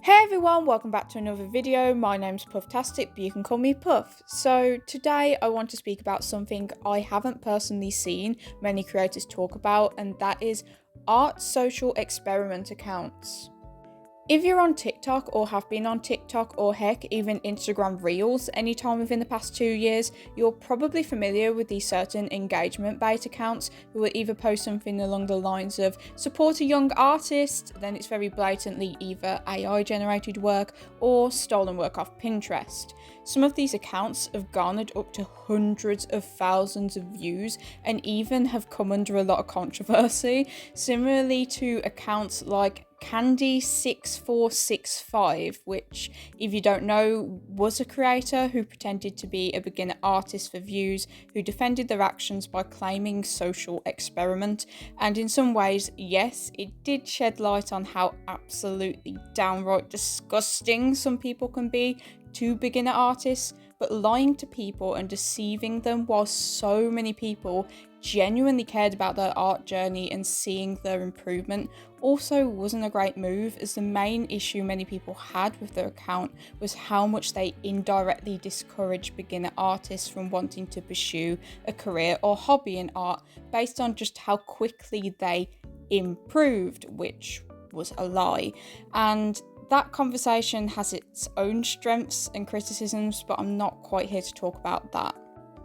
Hey everyone, welcome back to another video. My name's Pufftastic, but you can call me Puff. So today I want to speak about something I haven't personally seen many creators talk about, and that is art social experiment accounts. If you're on TikTok or have been on TikTok or heck, even Instagram Reels anytime within the past 2 years, you're probably familiar with these certain engagement bait accounts who will either post something along the lines of support a young artist, then it's very blatantly either AI generated work or stolen work off Pinterest. Some of these accounts have garnered up to hundreds of thousands of views and even have come under a lot of controversy, similarly to accounts like Candy6465, which, if you don't know, was a creator who pretended to be a beginner artist for views, who defended their actions by claiming social experiment. And in some ways, yes, it did shed light on how absolutely downright disgusting some people can be to beginner artists, but lying to people and deceiving them while so many people genuinely cared about their art journey and seeing their improvement also wasn't a great move, as the main issue many people had with their account was how much they indirectly discouraged beginner artists from wanting to pursue a career or hobby in art based on just how quickly they improved, which was a lie. And that conversation has its own strengths and criticisms, but I'm not quite here to talk about that.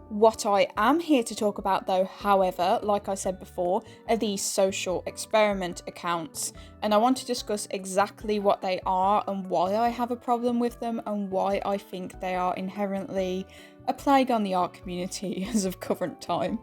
What I am here to talk about though, however, like I said before, are these social experiment accounts, and I want to discuss exactly what they are and why I have a problem with them and why I think they are inherently a plague on the art community as of current time.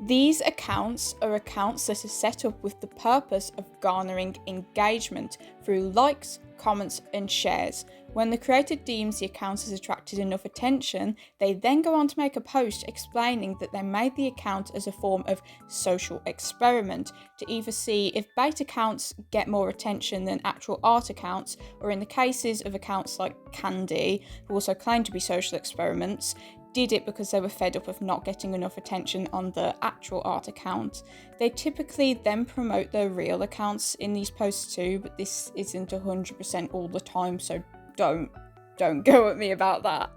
These accounts are accounts that are set up with the purpose of garnering engagement through likes, comments and shares. When the creator deems the account has attracted enough attention, they then go on to make a post explaining that they made the account as a form of social experiment to either see if bait accounts get more attention than actual art accounts, or in the cases of accounts like Candy, who also claim to be social experiments, did it because they were fed up of not getting enough attention on the actual art account. They typically then promote their real accounts in these posts too, but this isn't 100% all the time, so don't go at me about that.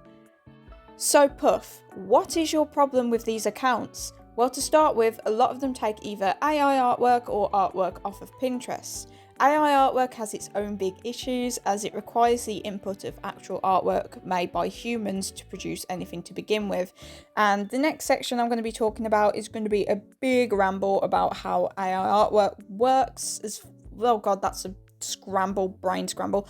So Puff, what is your problem with these accounts? Well, to start with, a lot of them take either AI artwork or artwork off of Pinterest. AI artwork has its own big issues, as it requires the input of actual artwork made by humans to produce anything to begin with. And the next section I'm going to be talking about is going to be a big ramble about how AI artwork works. Oh god, that's a brain scramble.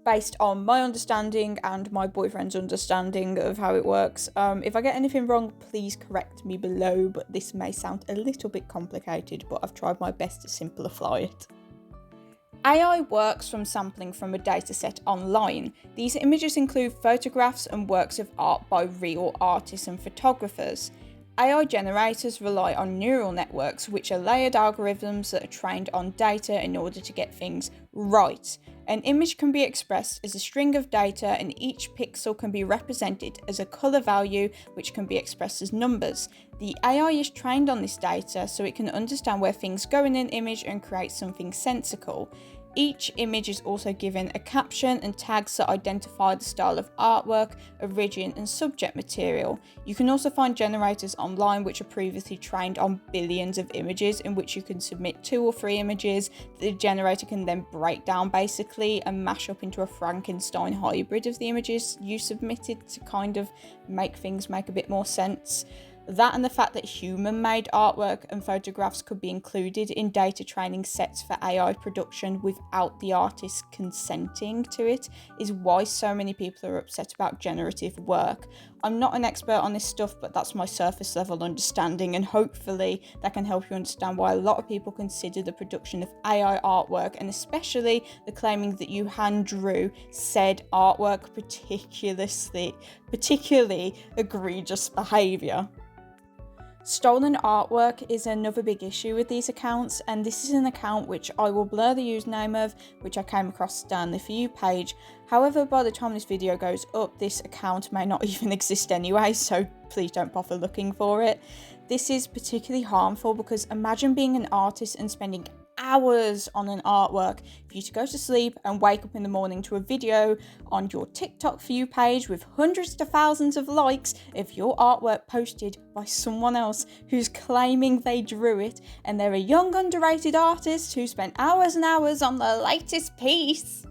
Based on my understanding and my boyfriend's understanding of how it works. If I get anything wrong, please correct me below, but this may sound a little bit complicated, but I've tried my best to simplify it. AI works from sampling from a dataset online. These images include photographs and works of art by real artists and photographers. AI generators rely on neural networks, which are layered algorithms that are trained on data in order to get things right. An image can be expressed as a string of data, and each pixel can be represented as a colour value, which can be expressed as numbers. The AI is trained on this data so it can understand where things go in an image and create something sensical. Each image is also given a caption and tags that identify the style of artwork, origin and subject material. You can also find generators online which are previously trained on billions of images, in which you can submit 2 or 3 images that the generator can then break down basically and mash up into a Frankenstein hybrid of the images you submitted to kind of make things make a bit more sense. That and the fact that human-made artwork and photographs could be included in data training sets for AI production without the artist consenting to it is why so many people are upset about generative work. I'm not an expert on this stuff, but that's my surface level understanding, and hopefully that can help you understand why a lot of people consider the production of AI artwork, and especially the claiming that you hand drew said artwork, particularly egregious behaviour. Stolen artwork is another big issue with these accounts, and this is an account which I will blur the username of, which I came across down the For You page. However, by the time this video goes up, this account may not even exist anyway, so please don't bother looking for it. This is particularly harmful because imagine being an artist and spending hours on an artwork for you to go to sleep and wake up in the morning to a video on your TikTok For You page with hundreds to thousands of likes of your artwork posted by someone else who's claiming they drew it and they're a young underrated artist who spent hours and hours on the latest piece.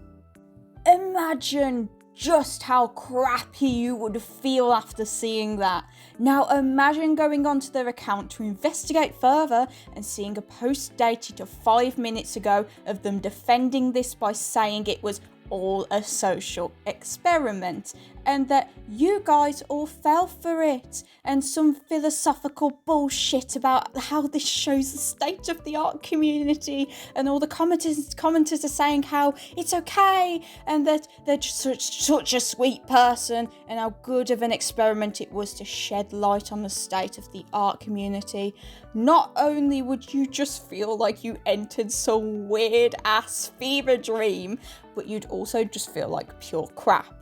Imagine just how crappy you would feel after seeing that. Now imagine going onto their account to investigate further and seeing a post dated to 5 minutes ago of them defending this by saying it was all a social experiment and that you guys all fell for it, and some philosophical bullshit about how this shows the state of the art community, and all the commenters are saying how it's okay and that they're just such a sweet person and how good of an experiment it was to shed light on the state of the art community. Not only would you just feel like you entered some weird ass fever dream, but you'd also just feel like pure crap.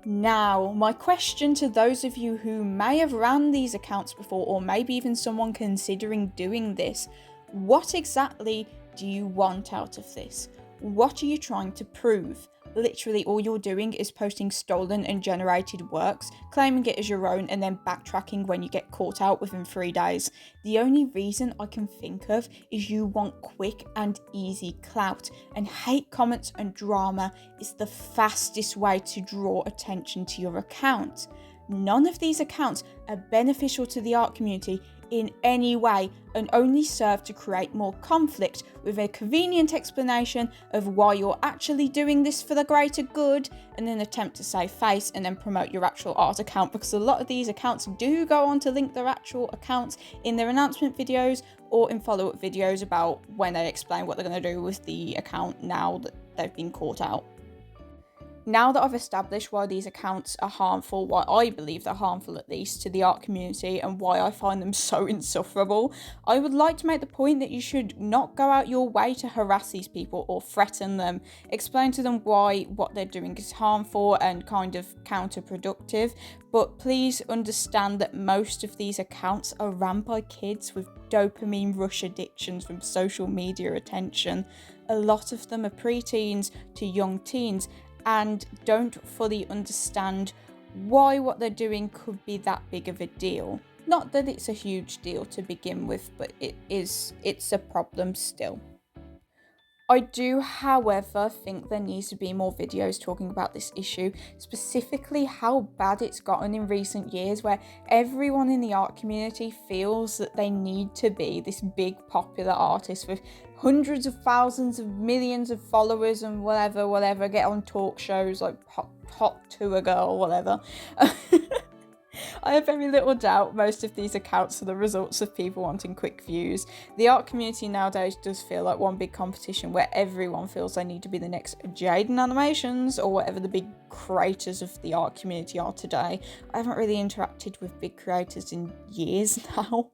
Now, my question to those of you who may have ran these accounts before, or maybe even someone considering doing this, what exactly do you want out of this? What are you trying to prove? Literally all you're doing is posting stolen and generated works, claiming it as your own, and then backtracking when you get caught out within 3 days. The only reason I can think of is you want quick and easy clout, and hate comments and drama is the fastest way to draw attention to your account. None of these accounts are beneficial to the art community in any way and only serve to create more conflict with a convenient explanation of why you're actually doing this for the greater good and an attempt to save face and then promote your actual art account, because a lot of these accounts do go on to link their actual accounts in their announcement videos or in follow-up videos about when they explain what they're going to do with the account now that they've been caught out. Now that I've established why these accounts are harmful, why I believe they're harmful at least to the art community, and why I find them so insufferable, I would like to make the point that you should not go out your way to harass these people or threaten them. Explain to them why what they're doing is harmful and kind of counterproductive, but please understand that most of these accounts are run by kids with dopamine rush addictions from social media attention. A lot of them are preteens to young teens and don't fully understand why what they're doing could be that big of a deal. Not that it's a huge deal to begin with, but it's a problem still. I do, however, think there needs to be more videos talking about this issue, specifically how bad it's gotten in recent years, where everyone in the art community feels that they need to be this big popular artist with hundreds of thousands of millions of followers and whatever, get on talk shows like Hot Tour Girl, whatever. I have very little doubt most of these accounts are the results of people wanting quick views. The art community nowadays does feel like one big competition where everyone feels they need to be the next Jaden Animations or whatever the big creators of the art community are today. I haven't really interacted with big creators in years now.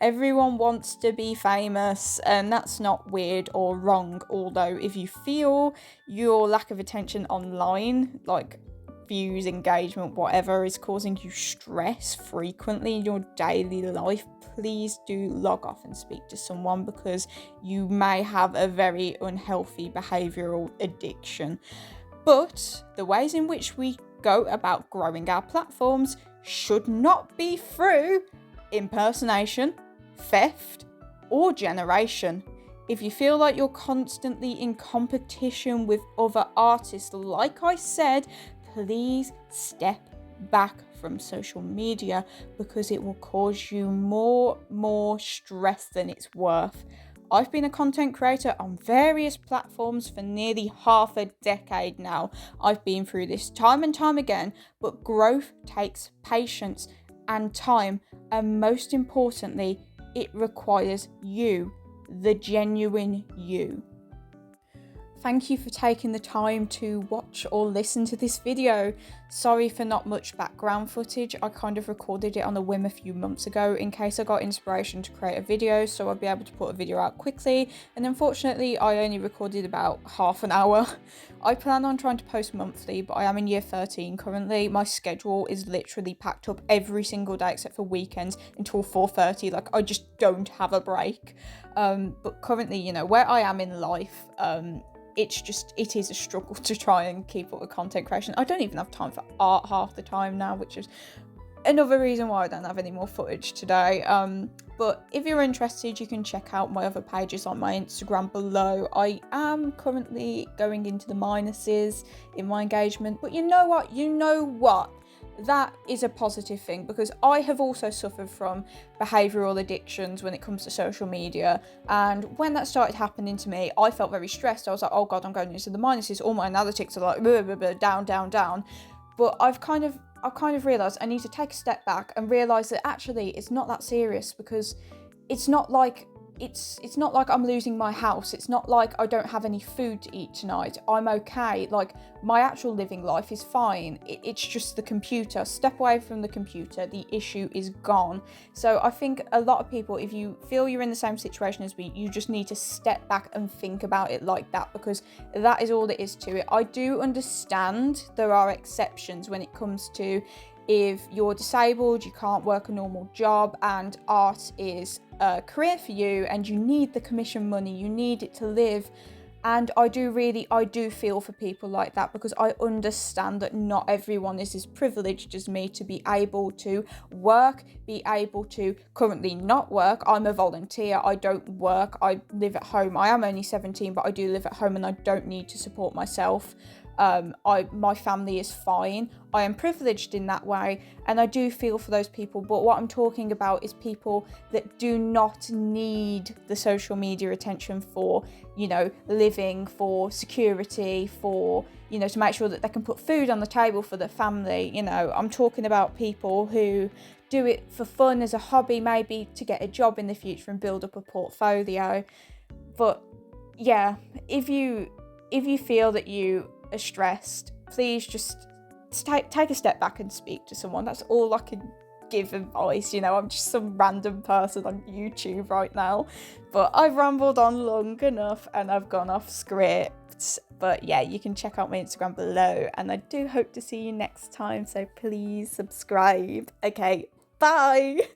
Everyone wants to be famous, and that's not weird or wrong, although if you feel your lack of attention online, like views, engagement, whatever, is causing you stress frequently in your daily life, please do log off and speak to someone, because you may have a very unhealthy behavioural addiction. But the ways in which we go about growing our platforms should not be through impersonation, theft, or generation. If you feel like you're constantly in competition with other artists, like I said, please step back from social media, because it will cause you more stress than it's worth. I've been a content creator on various platforms for nearly half a decade now. I've been through this time and time again, but growth takes patience and time, and most importantly, it requires you, the genuine you. Thank you for taking the time to watch or listen to this video. Sorry for not much background footage. I kind of recorded it on a whim a few months ago in case I got inspiration to create a video, so I'd be able to put a video out quickly, and unfortunately I only recorded about half an hour. I plan on trying to post monthly, but I am in year 13 currently. My schedule is literally packed up every single day except for weekends until 4:30. Like, I just don't have a break. But currently, you know, where I am in life, it is a struggle to try and keep up with content creation. I don't even have time for art half the time now, which is another reason why I don't have any more footage today. But if you're interested, you can check out my other pages on my Instagram below. I am currently going into the minuses in my engagement, but you know what? That is a positive thing, because I have also suffered from behavioural addictions when it comes to social media, and when that started happening to me, I felt very stressed. I was like, oh god, I'm going into the minuses, all my analytics are like blah, blah, blah, down. But I've kind of realised I need to take a step back and realise that actually it's not that serious, because it's not like I'm losing my house. It's not like I don't have any food to eat tonight. I'm okay. Like, my actual living life is fine. It's just the computer. Step away from the computer, the issue is gone. So I think a lot of people, if you feel you're in the same situation as me, you just need to step back and think about it like that, because that is all there is to it. I do understand there are exceptions when it comes to if you're disabled, you can't work a normal job, and art is a career for you, and you need the commission money, you need it to live. And I do feel for people like that, because I understand that not everyone is as privileged as me to be able to work, be able to currently not work. I'm a volunteer, I don't work, I live at home. I am only 17, but I do live at home and I don't need to support myself. My family is fine. I am privileged in that way, and I do feel for those people. But what I'm talking about is people that do not need the social media attention for, you know, living, for security, for, you know, to make sure that they can put food on the table for their family. You know, I'm talking about people who do it for fun, as a hobby, maybe to get a job in the future and build up a portfolio. But yeah, if you feel that you are stressed, please just take a step back and speak to someone. That's all I can give advice. You know, I'm just some random person on YouTube right now, but I've rambled on long enough and I've gone off script. But yeah, you can check out my Instagram below, and I do hope to see you next time, so please subscribe. Okay, bye.